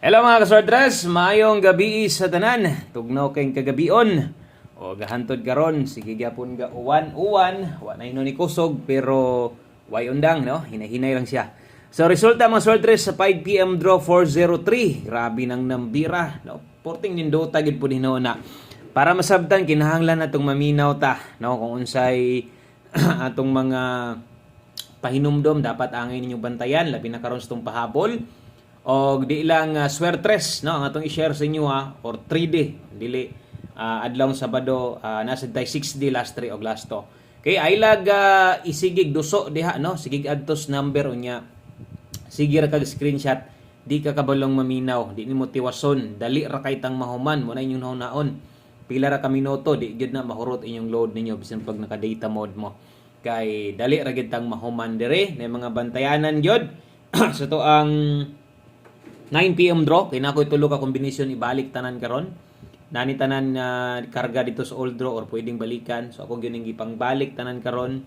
Hello mga kaswordres, maayong gabi sa tanan. Tugnaw kayong kagabion. O gahantod karon, sige gyapon ga uwan-uwan, wa na ni kusog pero way undang no, hinahinay lang siya. So resulta mga swordres sa 5 PM draw 403. Grabe nang nambira, no. Porting nindota gid pud hinuna. Para masabtan kinahanglan natong maminaw ta, no, kung unsay atong mga pahinumdom dapat angay ninyo bantayan labi na karon sa tong pahabol. O di lang swertres no ang atong i-share sa inyo or 3D dili adlaw Sabado nasa tay 6D last 3 og last 2. Kay aylag isigig duso diha no sigig adtos number unya sige ra kag screenshot di ka kabalong maminaw di nimo tiwason dali ra kay tang mahuman mo na inyong naon pila ra ka minuto di gid na mahurot inyong load ninyo bisan pag naka data mode mo kay dali ra gid tang mahuman dire na mga bantayanan gyud sa to ang 9 PM draw, kay nako itulo ka kombinasyon ibalik tanan karon. Nani tanan karga dito sa old draw or pwedeng balikan. So ako gyud ning gipangbalik tanan karon.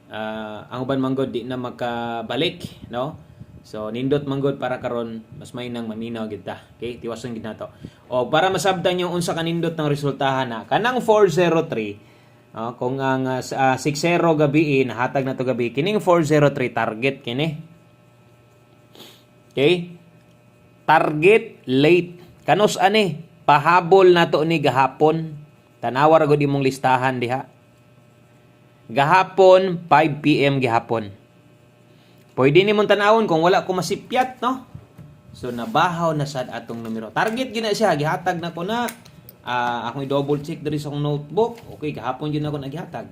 Ang uban manggod di na makabalik, no? So nindot manggod para karon mas may nang maminaw gid ta. Okay, tiwason gid nato. O para masabtan yung unsa kanindot ng resultahan na kanang 403 kung ang 6-0 gabi nahatag na to gabi kining 403 target kini. Okay? Target late. Kanus ani pahabol nato ni gahapon. Tanawar gud imong listahan diha. Gahapon 5 PM gihapon. Pwede nimong tanawon kung wala ko masipyat no. So nabahaw na sad atong numero. Target gina siya gihatag na ko na akong i-double check diri sa akong notebook. Okay, gahapon gyud ako nagihatag.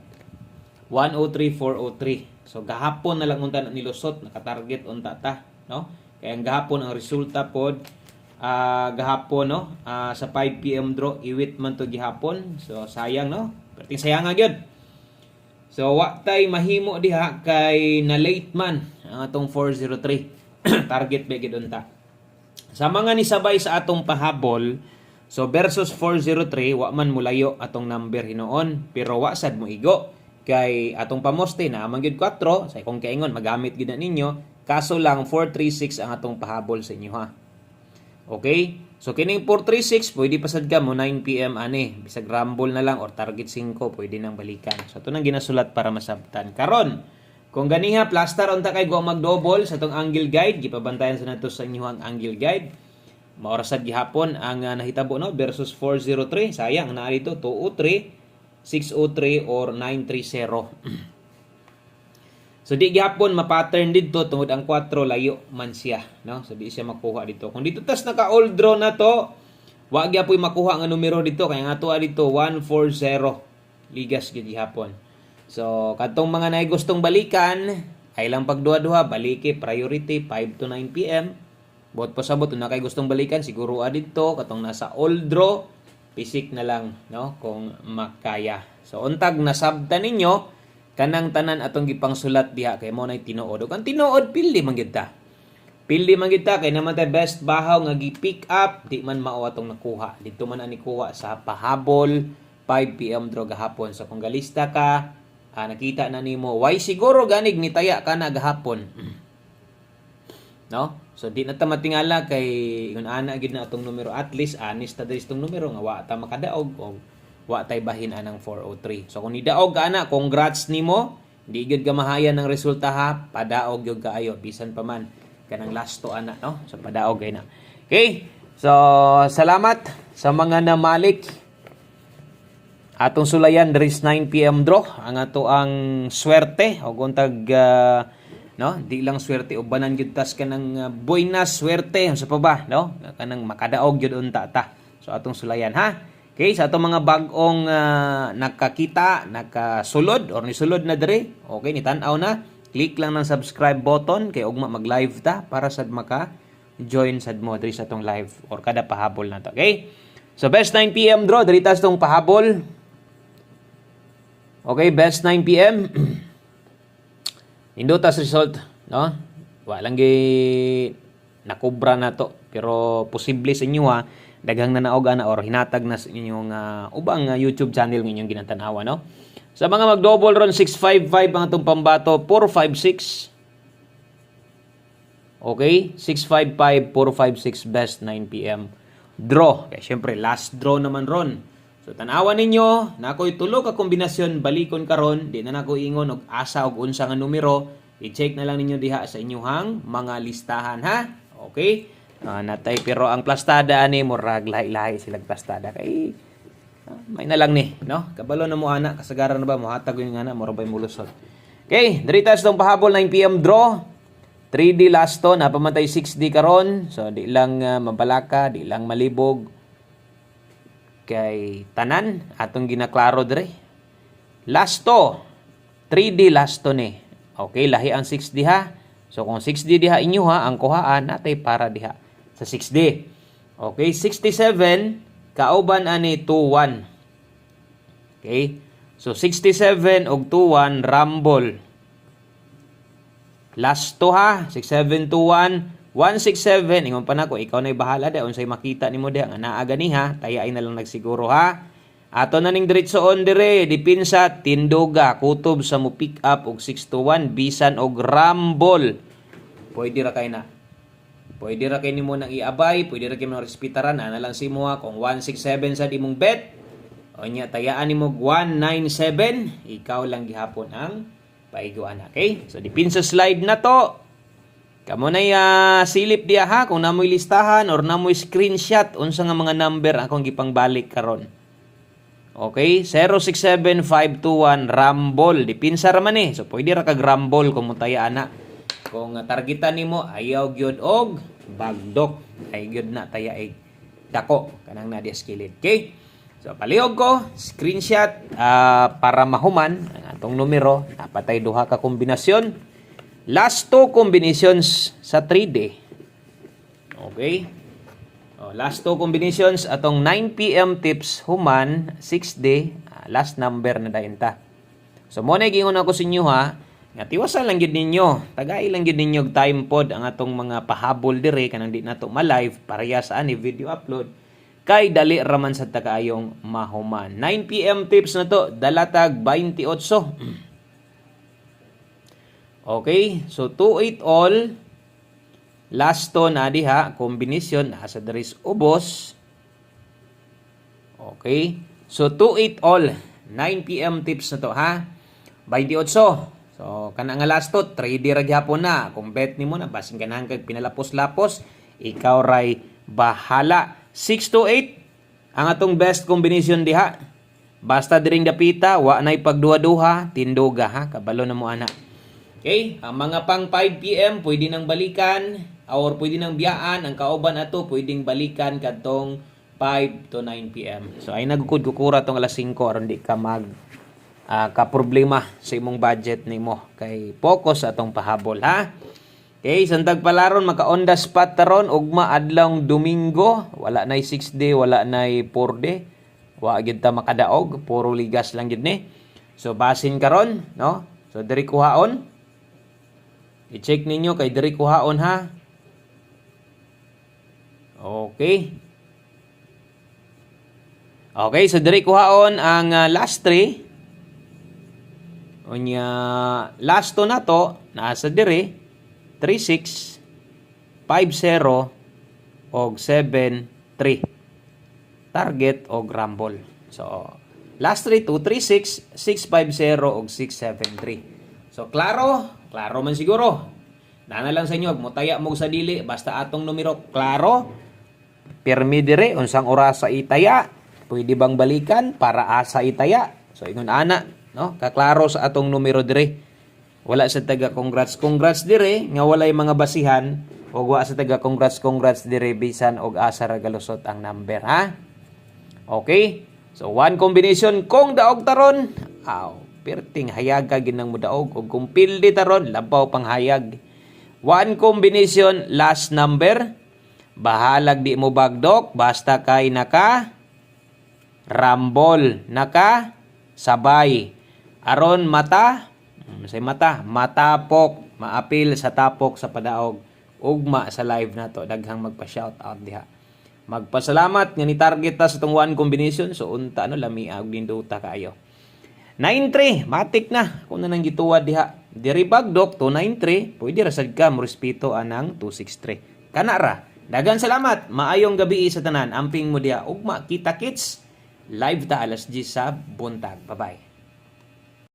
103-403. So gahapon na lang unta na nilusot naka-target unta ta, no? Kaya gahapon ang resulta pod gahapon no sa 5 PM draw iwit man to gihapon. So sayang no. Perting sayang gyud. So wa tay mahimo diha kay na late man ang atong 403. Target ba gid unta. Sa mga nisabay sa atong pahabol, so versus 403 wa man mulayo atong number hinoon pero wa sad mo igo kay atong pamoste na man gyud 4 say kung kaingon magamit gid na ninyo. Kaso lang 436 ang atong pahabol sa inyo ha. Okay? So kining 436 pwede pasad ka mo 9 PM ani. Bisag rumble na lang or target 5 pwede nang balikan. So ito nang ginasulat para masabtan. Karon, kung ganiha plaster unta kay go mag-double sa tong angle guide, gipabantayan sa nato sa inyo ang angle guide. Maorasad gihapon ang nahitabo no versus 403. Sayang na dito 203, 603 or 930. So di gihapon ma-pattern dito tungod ang 4 layo man siya, no? So di siya makuha dito. Kung dito tas naka old draw na to, wa gyapon makuha ang numero dito kay nga tuwa dito 140. Ligas gid gihapon. So kadtong mga nay gustong balikan, ay lang pagduha-duha baliki priority 5 to 9 PM. Bot pasabot na kay gustong balikan siguro dito katong nasa old draw, pisik na lang, no? Kung makaya. So untag nasabtan ninyo kanang tanan atong gipangsulat diha kay mo nay tinuod. Ang tinuod pildi man gyud ta. Pildi man gyud ta kay naman tay best bahaw nga gi-pick up di man mao atong nakuha. Dito man ani kuha sa pahabol 5 PM draw gahapon. So kung galista ka, nakita na nimo why siguro ganig nitaya ka na gahapon. No? So di na ta matingala kay kun ana gid na atong numero at least honest ta dis tong numero nga wa ta makadaog o wa tay bahin anang 403. So kung nidaog ka ana, congrats nimo. Di gyud ka mahayan ng resulta ha. Padaog gyud kaayo bisan pa man kanang last to ana no. So padaog kay na. Okay? So salamat sa mga namalik. Atong sulayan there is 9 PM draw ang ato ang swerte o kuntag no, di lang swerte ubanan gyud tas kanang buenas swerte sa pa ba no? Kanang makadaog gyud unta ta. So atong sulayan ha. Okay, sa atong mga bag-ong nakakita, nakasulod or nisulod na diri, okay, nitan-aw na, click lang ng subscribe button kay ugma mag-live ta para sad maka-join sad mo diri sa atong live or kada pahabol na to. Okay? So best 9 PM draw diri tas tong pahabol. Okay, best 9 PM. Indot tas result, no? Wa lang gi nakubra na to, pero posible sa inyo ha. Daghang na naog ana or hinatag na sa inyong ubang YouTube channel ng inyong ginatanawa no. Sa mga mag-double ron 655 ang atong pambato 456. Okay? 655, 456 best, 9 p.m. Draw. Kaya syempre, last draw naman ron. So, tanawan ninyo, na ako'y tulo ka kombinasyon, balikon karon, di na nako ingon, og asa, og unsa nga numero, i-check na lang ninyo diha sa inyuhang mga listahan, ha? Okay? Natay, pero ang plastada ani, murag lahi-lahi silang plastada. Kay, may na lang ni, no? Kabalo na mo, ana, kasagaran na ba, muhatag yung ana, mura ba'y mulusot. Okay, diritas itong pahabol, 9 p.m. draw. 3D last to, napamatay 6D karon. So, di lang mabalaka, di lang malibog. Kay tanan, atong ginaklaro dire. Last to, 3D last to ni. Okay, lahi ang 6D ha. So, kung 6D diha inyo ha, ang kuhaan, natay para diha sa 6D. Okay, 67, kauban ani 21. Okay, so 67 og 21, rumble. Last to ha, 6721, 167, ingon pa nako, ikaw na'y bahala da, unsay makita nimo diha nga naa gani ha, tayain na lang nagsiguro ha. Ato na ning diretsoon dire, dipinsa tindoga, kutob sa mo pick up og 621, bisan og rumble. Pwede ra kay na. Pwede ra kay nimo nang iabay, pwede ra kay mo respetaran, ana lang si mo ha, kung 167 sa dimong bet, o nya tayaan nimo 197, ikaw lang gihapon ang paiguan. Okay? So, dipin sa slide na to. Kamo na silip diya ha, kung namoy listahan or namoy screenshot, unsa nga mga number akong gipangbalik karon. Okay? 067521, rumble. Dipin sa raman eh. So, pwede ra kag rumble kung mutaya na. Kung targetan nimo ayaw gyud og bagdok. Ay gyud na tayaig dako. Kanang na diya skillet. Okay? So, palihog ko, screenshot para mahuman ang atong numero. Napatay duha ka kombinasyon. Last two combinations sa 3D. Okay? Last two combinations atong 9 p.m. tips human 6D. Last number na dayon ta. So, mo na gingon ako sa inyo ha. Nga tiwasan lang gyud ninyo. Tagay lang gyud ninyo time pod ang atong mga pahabol dire kanang di nato ma-live parehas ani video upload. Kay dali raman sa takayong mahuman. 9 p.m. tips na to, dalatag 28. Okay, so 28 all. Last to na diha, kombinasyon, asa there is ubos. Okay, so 28 all. 9 p.m. tips na to ha. 28. So, kana nga last to, 3D ra gyapon na. Kung bet nimo na, basin ganahan kag pinalapos-lapos, ikaw ray bahala. 6 to 8 ang atong best combination diha. Basta diring dapita, wa nay pagduha-duha, tindoga ha, kabalo na mo ana. Okay, ang mga pang 5 PM pwede nang balikan or pwede nang biyaan, ang kauban ato pwedeng balikan kadtong 5 to 9 PM. So ay nagukod kukura tong alas 5 aron di ka mag ka problema sa imong budget nimo kay focus sa atong pahabol ha. Okay, santag palaron maka on the spot taron ugma adlong Domingo, wala nay 6D, wala nay 4D. Wa gyud ta makadaog, puro ligas lang gyud ni. So basin karon, no? So diri kuhaon. I-check ninyo kay diri kuhaon ha. Okay. Okay, so diri kuhaon ang last 3. Unya last to na to nasa diri 36 50 og 73 target og rumble. So last 3 236 650 og 673. So klaro man siguro. Nana lang sa inyo, mutaya mo sa dili basta atong numero klaro. Permi dire unsang oras sa itaya. Pwede bang balikan para asa itaya. So ingon ana, no? Kaklaro sa atong numero dire. Wala sa taga congrats dire nga walay mga basihan o wa sa taga congrats dire bisan og asa ra galusot ang number ha. Okay? So one combination kung daog taron, perting hayag ka ginang mudaog og kung pildi taron labaw pang hayag. One combination last number, bahalag di mo bagdok basta kay naka rambol, naka sabay. Aron mata, say mata, matapok, maapil sa tapok sa padaog. Ugma sa live na to, daghang magpa-shout out diha. Magpasalamat nga ni target ta sa tong one combination, so unta lami og dinduta kaayo. 9-3, matik na. Kung na nang gituwad diha. Diri Bagdok 293, pwede ra sad ka mo respeto anang 263. Kana ra. Dagan salamat. Maayong gabi sa tanan. Amping mo diha ugma kita kits. Live ta alas 10 sa buntag. Bye-bye.